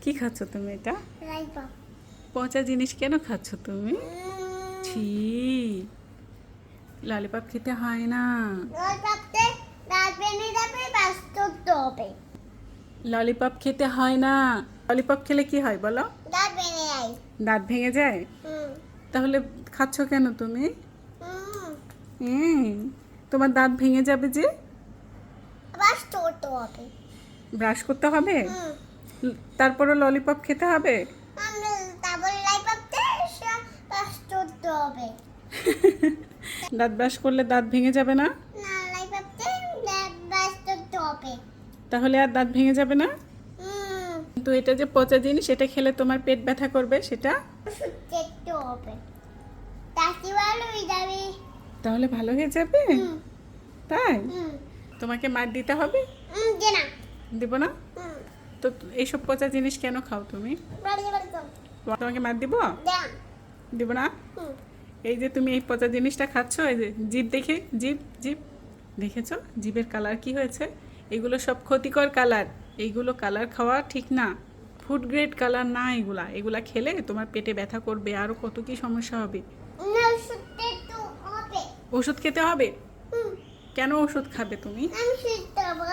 কি খাচ্ছ তুমি এটা? ললিপপ। পচা জিনিস কেন খাচ্ছ তুমি? ছি, ললিপপ খেতে হয় না। ললিপপতে দাঁত ভেঙে যাবে, বাস করতে হবে। ললিপপ খেতে হয় না। ললিপপ খেলে কি হয় বলো? দাঁত ভেঙে যায়। দাঁত ভেঙে যায়? হুম তাহলে খাচ্ছ কেন তুমি? হুম হুম, তোমার দাঁত ভেঙে যাবে যে। বাস করতে হবে। ব্রাশ করতে হবে? হুম তারপরও ললিপপ খেতে হবে? আমরা তারপর ললিপপতে বাস করতে হবে। দাঁত ব্রাশ করলে দাঁত ভেঙে যাবে না? না, ললিপপতে বাস করতে হবে। তাহলে আর দাঁত ভেঙে যাবে না? হুম কিন্তু এটা যে পচা জিনিস, এটা খেলে তোমার পেট ব্যথা করবে, সেটা ওষুধ খেতে হবে, তাতে ভালো হয়ে যাবে। তাহলে ভালো হয়ে যাবে? হুম তাই? হুম তোমাকে মার দিতে হবে? যে না। দিব না? হুম তো এইসব পচা জিনিস কেন খাও তুমি? বাড়ি বাড়ি যাও। তোমাকে মার দিব? দেন। দিব না? হুম এই যে তুমি এই পচা জিনিসটা খাচ্ছ, এই যে জিভ দেখে, জিভ জিভ দেখেছো জিভের কালার কি হয়েছে? এগুলো সব ক্ষতিকর কালার। এইগুলো কালার খাওয়া ঠিক না। ফুড গ্রেড কালার না এগুলা। এগুলা খেলে তোমার পেটে ব্যথা করবে, আরও কত কি সমস্যা হবে। না, ওষুধ খেতে হবে। ওষুধ খেতে হবে? হুম কেন ওষুধ খাবে তুমি? আমি শুনতে হবে,